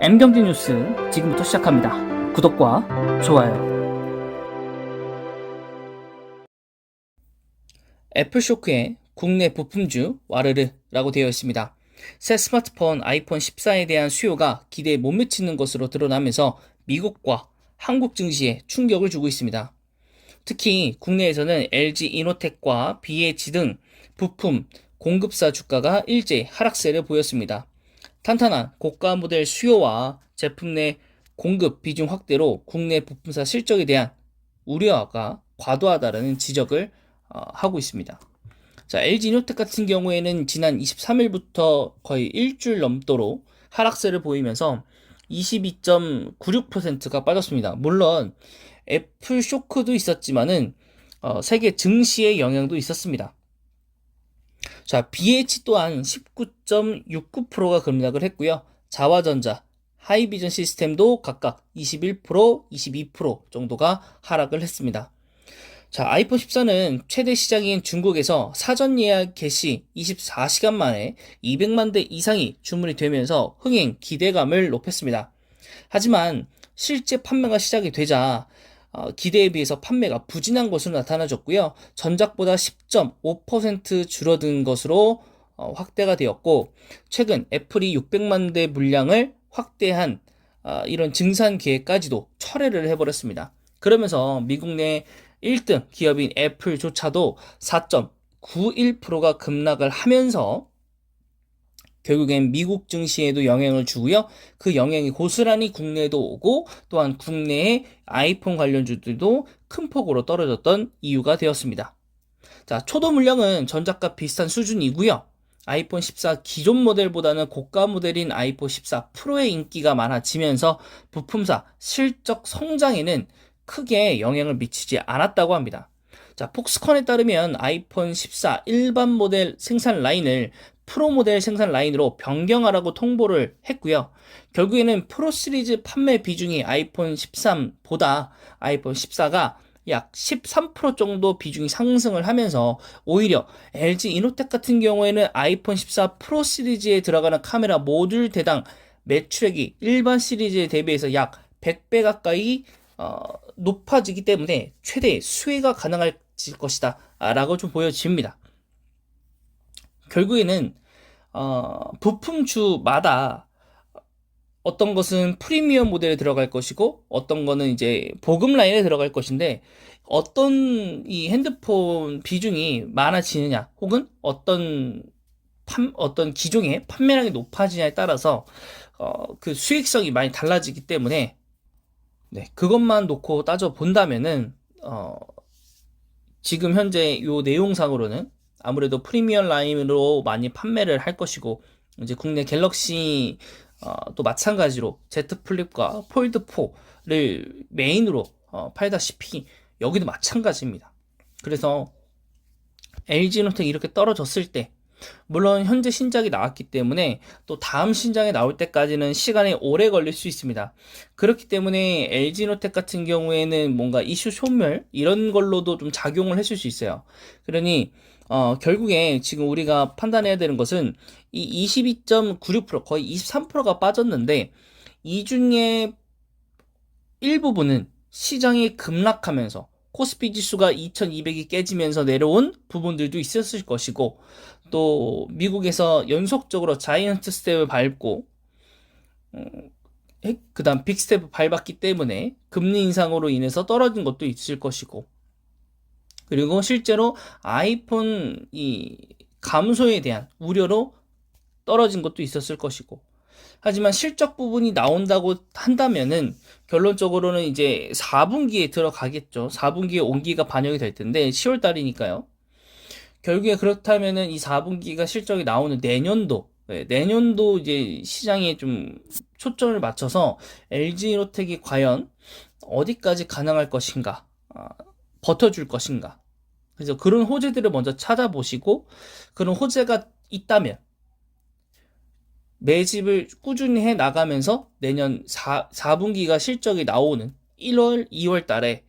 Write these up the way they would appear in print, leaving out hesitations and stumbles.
M경제 뉴스 지금부터 시작합니다. 구독과 좋아요. 애플쇼크의 국내 부품주 와르르라고 되어 있습니다. 새 스마트폰 아이폰 14에 대한 수요가 기대에 못 미치는 것으로 드러나면서 미국과 한국 증시에 충격을 주고 있습니다. 특히 국내에서는 LG 이노텍과 BH 등 부품 공급사 주가가 일제히 하락세를 보였습니다. 탄탄한 고가 모델 수요와 제품 내 공급 비중 확대로 국내 부품사 실적에 대한 우려가 과도하다는 지적을 하고 있습니다. 자, LG이노텍 같은 경우에는 지난 23일부터 거의 일주일 넘도록 하락세를 보이면서 22.96%가 빠졌습니다. 물론 애플 쇼크도 있었지만은 세계 증시의 영향도 있었습니다. 자, BH 또한 19.69%가 급락을 했고요. 자화전자, 하이비전 시스템도 각각 21%, 22% 정도가 하락을 했습니다. 자, 아이폰 14는 최대 시장인 중국에서 사전 예약 개시 24시간 만에 200만 대 이상이 주문이 되면서 흥행 기대감을 높였습니다. 하지만 실제 판매가 시작이 되자 기대에 비해서 판매가 부진한 것으로 나타나졌고요. 전작보다 10.5% 줄어든 것으로 확대가 되었고, 최근 애플이 600만 대 물량을 확대한 이런 증산 계획까지도 철회를 해버렸습니다. 그러면서 미국 내 1등 기업인 애플조차도 4.91%가 급락을 하면서 결국엔 미국 증시에도 영향을 주고요. 그 영향이 고스란히 국내에도 오고 또한 국내의 아이폰 관련주들도 큰 폭으로 떨어졌던 이유가 되었습니다. 자, 초도 물량은 전작과 비슷한 수준이고요. 아이폰 14 기존 모델보다는 고가 모델인 아이폰 14 프로의 인기가 많아지면서 부품사 실적 성장에는 크게 영향을 미치지 않았다고 합니다. 자, 폭스컨에 따르면 아이폰 14 일반 모델 생산 라인을 프로 모델 생산 라인으로 변경하라고 통보를 했고요. 결국에는 프로 시리즈 판매 비중이 아이폰 13보다 아이폰 14가 약 13% 정도 비중이 상승을 하면서 오히려 LG 이노텍 같은 경우에는 아이폰 14 프로 시리즈에 들어가는 카메라 모듈 대당 매출액이 일반 시리즈에 대비해서 약 100배 가까이 높아지기 때문에 최대 수혜가 가능할 것이다 라고 좀 보여집니다. 결국에는 부품주마다 어떤 것은 프리미엄 모델에 들어갈 것이고 어떤 거는 이제 보급 라인에 들어갈 것인데 어떤 이 핸드폰 비중이 많아지느냐 혹은 어떤 기종의 판매량이 높아지냐에 따라서 그 수익성이 많이 달라지기 때문에 네, 그것만 놓고 따져 본다면은 지금 현재 요 내용상으로는 아무래도 프리미엄 라인으로 많이 판매를 할 것이고 이제 국내 갤럭시 또 마찬가지로 Z 플립과 폴드 4를 메인으로 팔다시피 여기도 마찬가지입니다. 그래서 LG노텍이 이렇게 떨어졌을 때 물론 현재 신작이 나왔기 때문에 또 다음 신작이 나올 때까지는 시간이 오래 걸릴 수 있습니다. 그렇기 때문에 LG노텍 같은 경우에는 뭔가 이슈 소멸 이런 걸로도 좀 작용을 했을 수 있어요. 그러니 결국에 지금 우리가 판단해야 되는 것은 이 22.96% 거의 23%가 빠졌는데 이 중에 일부분은 시장이 급락하면서 코스피 지수가 2200이 깨지면서 내려온 부분들도 있었을 것이고 또 미국에서 연속적으로 자이언트 스텝을 밟고 그 다음 빅 스텝을 밟았기 때문에 금리 인상으로 인해서 떨어진 것도 있을 것이고 그리고 실제로 아이폰 이 감소에 대한 우려로 떨어진 것도 있었을 것이고 하지만 실적 부분이 나온다고 한다면은 결론적으로는 이제 4분기에 들어가겠죠. 4분기에 온기가 반영이 될 텐데 10월 달이니까요. 결국에 그렇다면은 이 4분기가 실적이 나오는 내년도 내년도 이제 시장에 좀 초점을 맞춰서 LG이노텍이 과연 어디까지 가능할 것인가 버텨줄 것인가 그래서 그런 호재들을 먼저 찾아보시고 그런 호재가 있다면 매집을 꾸준히 해 나가면서 내년 4분기가 실적이 나오는 1월, 2월 달에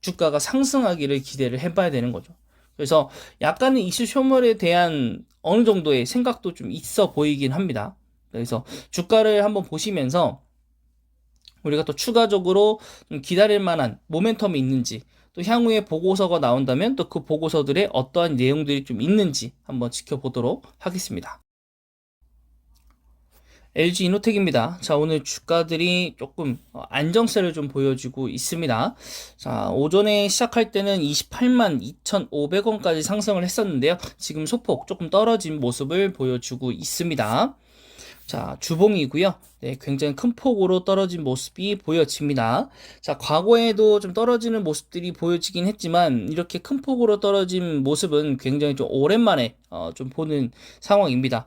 주가가 상승하기를 기대를 해봐야 되는 거죠. 그래서 약간의 이슈 소멸에 대한 어느 정도의 생각도 좀 있어 보이긴 합니다. 그래서 주가를 한번 보시면서 우리가 또 추가적으로 좀 기다릴 만한 모멘텀이 있는지, 또 향후에 보고서가 나온다면 또 그 보고서들의 어떠한 내용들이 좀 있는지 한번 지켜보도록 하겠습니다. LG 이노텍입니다. 자, 오늘 주가들이 조금 안정세를 좀 보여주고 있습니다. 자, 오전에 시작할 때는 28만 2,500원까지 상승을 했었는데요. 지금 소폭 조금 떨어진 모습을 보여주고 있습니다. 자, 주봉이고요. 네, 굉장히 큰 폭으로 떨어진 모습이 보여집니다. 자, 과거에도 좀 떨어지는 모습들이 보여지긴 했지만 이렇게 큰 폭으로 떨어진 모습은 굉장히 좀 오랜만에 좀 보는 상황입니다.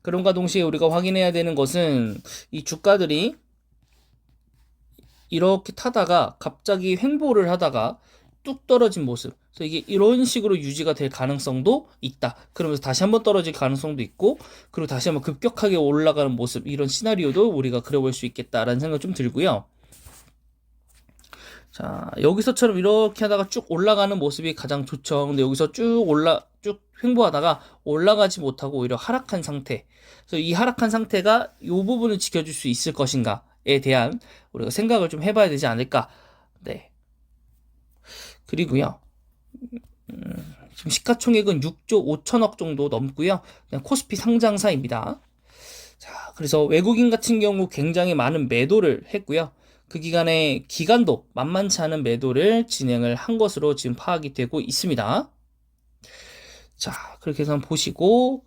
그럼과 동시에 우리가 확인해야 되는 것은 이 주가들이 이렇게 타다가 갑자기 횡보를 하다가 뚝 떨어진 모습. 그래서 이게 이런 식으로 유지가 될 가능성도 있다. 그러면서 다시 한번 떨어질 가능성도 있고, 그리고 다시 한번 급격하게 올라가는 모습. 이런 시나리오도 우리가 그려볼 수 있겠다라는 생각 좀 들고요. 자, 여기서처럼 이렇게 하다가 쭉 올라가는 모습이 가장 좋죠. 근데 여기서 쭉 횡보하다가 올라가지 못하고 오히려 하락한 상태. 그래서 이 하락한 상태가 이 부분을 지켜줄 수 있을 것인가에 대한 우리가 생각을 좀 해봐야 되지 않을까. 네. 그리고요. 지금 시가총액은 6조 5천억 정도 넘고요. 그냥 코스피 상장사입니다. 자, 그래서 외국인 같은 경우 굉장히 많은 매도를 했고요. 그 기간에 기간도 만만치 않은 매도를 진행을 한 것으로 지금 파악이 되고 있습니다. 자, 그렇게 해서 한번 보시고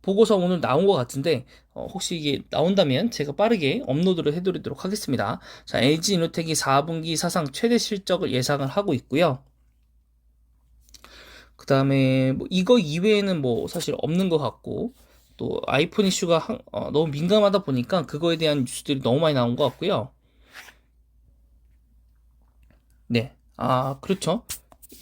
보고서 오늘 나온 것 같은데 혹시 이게 나온다면 제가 빠르게 업로드를 해드리도록 하겠습니다. 자, LG 이노텍이 4분기 사상 최대 실적을 예상을 하고 있고요. 그 다음에 뭐 이거 이외에는 뭐 사실 없는 것 같고, 또 아이폰 이슈가 너무 민감하다 보니까 그거에 대한 뉴스들이 너무 많이 나온 것 같고요. 네, 그렇죠.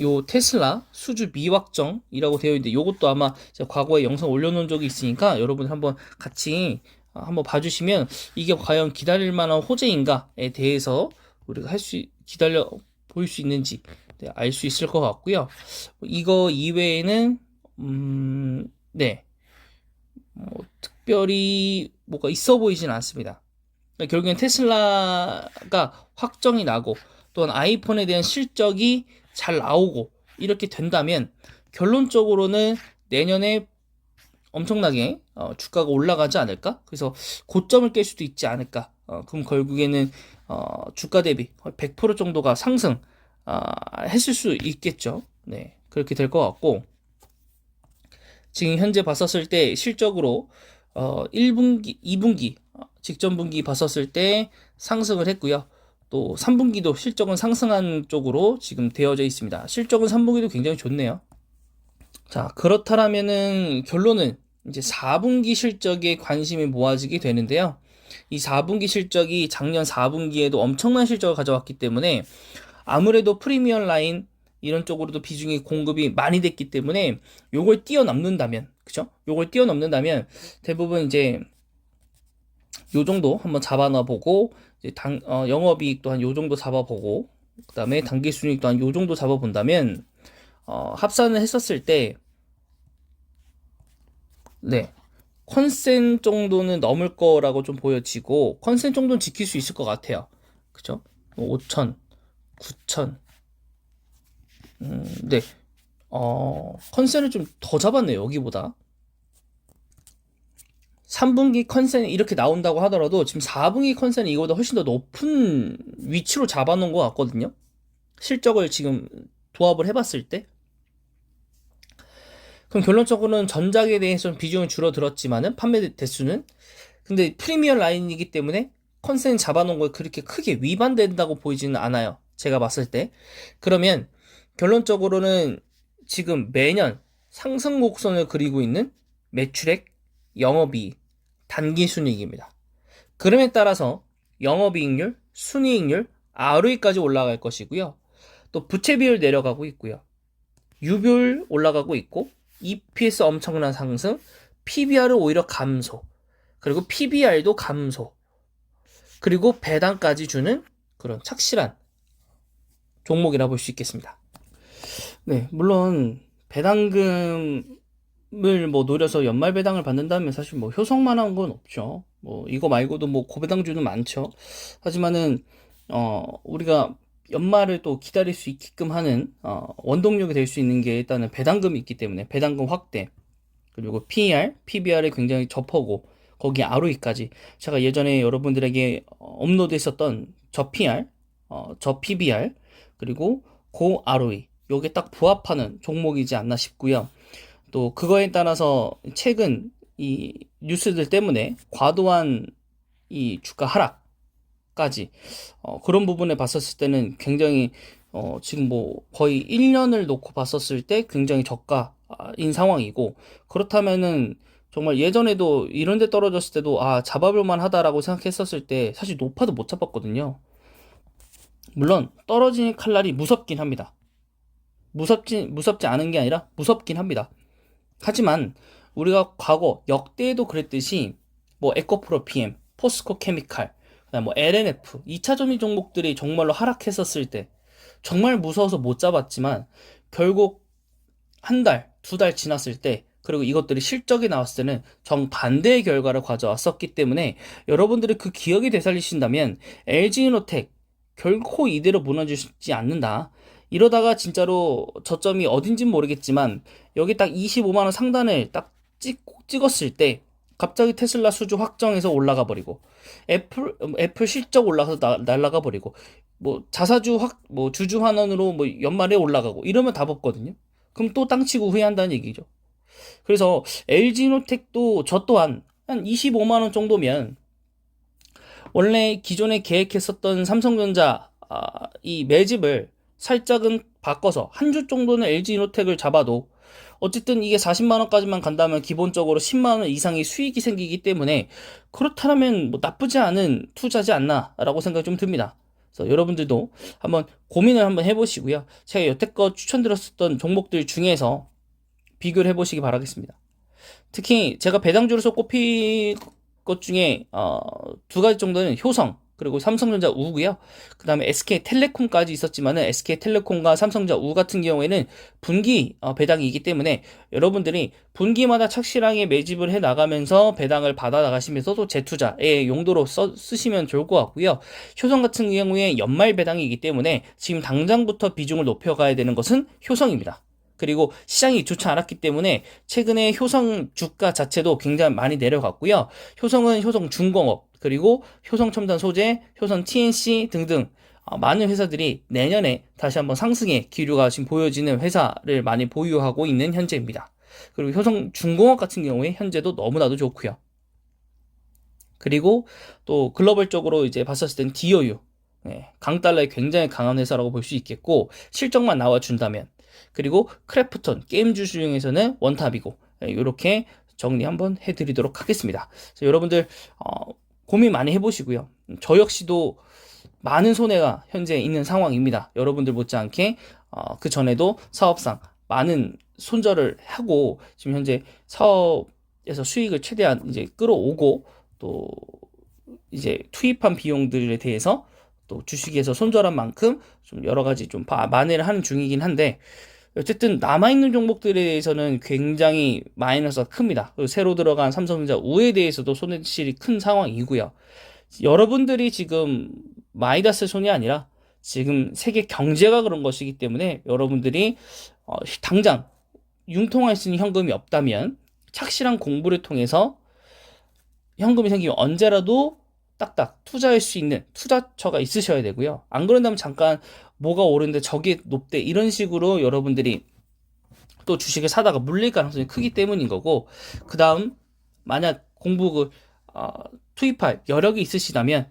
요 테슬라 수주 미확정이라고 되어 있는데 요것도 아마 제가 과거에 영상 올려놓은 적이 있으니까 여러분 한번 같이 한번 봐주시면 이게 과연 기다릴 만한 호재인가에 대해서 우리가 기다려 볼 수 있는지 알 수 있을 것 같고요. 이거 이외에는 네, 뭐 특별히 뭐가 있어 보이진 않습니다. 결국엔 테슬라가 확정이 나고 또한 아이폰에 대한 실적이 잘 나오고 이렇게 된다면 결론적으로는 내년에 엄청나게 주가가 올라가지 않을까? 그래서 고점을 깰 수도 있지 않을까? 그럼 결국에는 주가 대비 100% 정도가 상승 했을 수 있겠죠. 네, 그렇게 될 것 같고, 지금 현재 봤었을 때 실적으로 1분기, 2분기 직전 분기 봤었을 때 상승을 했고요. 또 3분기도 실적은 상승한 쪽으로 지금 되어져 있습니다. 실적은 3분기도 굉장히 좋네요. 자, 그렇다면은 결론은 이제 4분기 실적에 관심이 모아지게 되는데요. 이 4분기 실적이 작년 4분기에도 엄청난 실적을 가져왔기 때문에 아무래도 프리미엄 라인 이런 쪽으로도 비중이 공급이 많이 됐기 때문에 요걸 뛰어넘는다면, 그죠? 요걸 뛰어넘는다면 대부분 이제 요 정도 한번 잡아놔보고, 이제 영업이익도 한 요 정도 잡아보고, 그 다음에 당기순이익도 한 요 정도 잡아본다면, 합산을 했었을 때, 네, 컨센 정도는 넘을 거라고 좀 보여지고, 컨센 정도는 지킬 수 있을 것 같아요. 그죠? 5천, 9천, 네, 컨센을 좀 더 잡았네요, 여기보다. 3분기 컨센이 이렇게 나온다고 하더라도 지금 4분기 컨센이 이거보다 훨씬 더 높은 위치로 잡아놓은 것 같거든요. 실적을 지금 도합을 해봤을 때. 그럼 결론적으로는 전작에 대해서는 비중은 줄어들었지만은 판매 대수는, 근데 프리미엄 라인이기 때문에 컨센 잡아놓은 거에 그렇게 크게 위반된다고 보이지는 않아요. 제가 봤을 때. 그러면 결론적으로는 지금 매년 상승 곡선을 그리고 있는 매출액, 영업이익, 단기순이익입니다. 그럼에 따라서 영업이익률, 순이익률, ROE까지 올라갈 것이고요. 또 부채 비율 내려가고 있고요. 유별 올라가고 있고, EPS 엄청난 상승, PBR은 오히려 감소, 그리고 PBR도 감소, 그리고 배당까지 주는 그런 착실한 종목이라 볼 수 있겠습니다. 네, 물론 배당금을 뭐 노려서 연말 배당을 받는다면 사실 뭐 효성만한 건 없죠. 뭐 이거 말고도 뭐 고배당주는 많죠. 하지만은 우리가 연말을 또 기다릴 수 있게끔 하는 원동력이 될 수 있는 게 일단은 배당금이 있기 때문에 배당금 확대, 그리고 PER, PBR이 굉장히 저퍼고 거기 ROE까지 제가 예전에 여러분들에게 업로드했었던 저 PR, 저 PBR, 그리고 고 ROE 요게 딱 부합하는 종목이지 않나 싶고요. 또 그거에 따라서 최근 이 뉴스들 때문에 과도한 이 주가 하락까지 그런 부분에 봤었을 때는 굉장히 지금 뭐 거의 1년을 놓고 봤었을 때 굉장히 저가인 상황이고, 그렇다면은 정말 예전에도 이런 데 떨어졌을 때도 잡아볼 만하다라고 생각했었을 때 사실 높아도 못 잡았거든요. 물론 떨어지는 칼날이 무섭긴 합니다. 무섭지 않은 게 아니라 무섭긴 합니다. 하지만 우리가 과거 역대에도 그랬듯이 뭐 에코프로 PM, 포스코 케미칼, 그다음 뭐 LNF 2차 전지 종목들이 정말로 하락했었을 때 정말 무서워서 못 잡았지만 결국 한 달, 두 달 지났을 때, 그리고 이것들이 실적이 나왔을 때는 정반대의 결과를 가져왔었기 때문에 여러분들이 그 기억이 되살리신다면 LG이노텍 결코 이대로 무너지지 않는다. 이러다가 진짜로 저점이 어딘진 모르겠지만 여기 딱 25만원 상단을 딱 찍었을 때 갑자기 테슬라 수주 확정해서 올라가 버리고 애플 실적 올라가서 날아가 버리고 뭐 자사주 뭐 주주 환원으로 뭐 연말에 올라가고 이러면 답 없거든요. 그럼 또 땅치고 후회한다는 얘기죠. 그래서 LG노텍도 저 또한 한 25만원 정도면 원래 기존에 계획했었던 삼성전자 이 매집을 살짝은 바꿔서 한 주 정도는 LG이노텍을 잡아도 어쨌든 이게 40만원까지만 간다면 기본적으로 10만원 이상의 수익이 생기기 때문에 그렇다면 뭐 나쁘지 않은 투자지 않나 라고 생각이 좀 듭니다. 그래서 여러분들도 한번 고민을 한번 해보시고요. 제가 여태껏 추천드렸었던 종목들 중에서 비교를 해보시기 바라겠습니다. 특히 제가 배당주로서 꼽힐 것 중에 두 가지 정도는 효성 그리고 삼성전자 우고요. 그 다음에 SK텔레콤까지 있었지만은 SK텔레콤과 삼성전자 우 같은 경우에는 분기 배당이기 때문에 여러분들이 분기마다 착실하게 매집을 해 나가면서 배당을 받아 나가시면서도 재투자의 용도로 쓰시면 좋을 것 같고요. 효성 같은 경우에 연말 배당이기 때문에 지금 당장부터 비중을 높여가야 되는 것은 효성입니다. 그리고 시장이 좋지 않았기 때문에 최근에 효성 주가 자체도 굉장히 많이 내려갔고요. 효성은 효성중공업, 그리고 효성첨단 소재, 효성 TNC 등등 많은 회사들이 내년에 다시 한번 상승의 기류가 지금 보여지는 회사를 많이 보유하고 있는 현재입니다. 그리고 효성중공업 같은 경우에 현재도 너무나도 좋고요. 그리고 또 글로벌적으로 이제 봤었을 땐 DOU, 강달러에 굉장히 강한 회사라고 볼 수 있겠고, 실적만 나와준다면. 그리고 크래프톤 게임주 중에서는 원탑이고, 이렇게 정리 한번 해드리도록 하겠습니다. 그래서 여러분들 고민 많이 해보시고요. 저 역시도 많은 손해가 현재 있는 상황입니다. 여러분들 못지않게 그 전에도 사업상 많은 손절을 하고 지금 현재 사업에서 수익을 최대한 이제 끌어오고, 또 이제 투입한 비용들에 대해서 또 주식에서 손절한 만큼 좀 여러 가지 좀 만회를 하는 중이긴 한데, 어쨌든 남아있는 종목들에 대해서는 굉장히 마이너스가 큽니다. 그리고 새로 들어간 삼성전자 우에 대해서도 손실이 큰 상황이고요. 여러분들이 지금 마이너스 손이 아니라 지금 세계 경제가 그런 것이기 때문에 여러분들이 당장 융통할 수 있는 현금이 없다면 착실한 공부를 통해서 현금이 생기면 언제라도 딱딱 투자할 수 있는 투자처가 있으셔야 되고요. 안 그런다면 잠깐 뭐가 오르는데 저게 높대 이런 식으로 여러분들이 또 주식을 사다가 물릴 가능성이 크기 때문인 거고, 그 다음 만약 공부를 투입할 여력이 있으시다면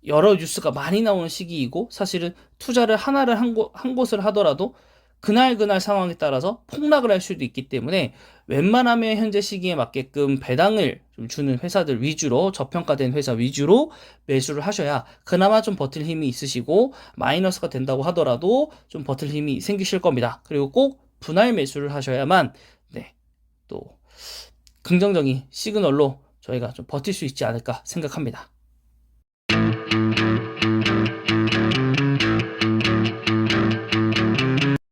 여러 뉴스가 많이 나오는 시기이고, 사실은 투자를 하나를 한 곳을 하더라도 그날 상황에 따라서 폭락을 할 수도 있기 때문에 웬만하면 현재 시기에 맞게끔 배당을 좀 주는 회사들 위주로, 저평가된 회사 위주로 매수를 하셔야 그나마 좀 버틸 힘이 있으시고, 마이너스가 된다고 하더라도 좀 버틸 힘이 생기실 겁니다. 그리고 꼭 분할 매수를 하셔야만 또 긍정적인 시그널로 저희가 좀 버틸 수 있지 않을까 생각합니다.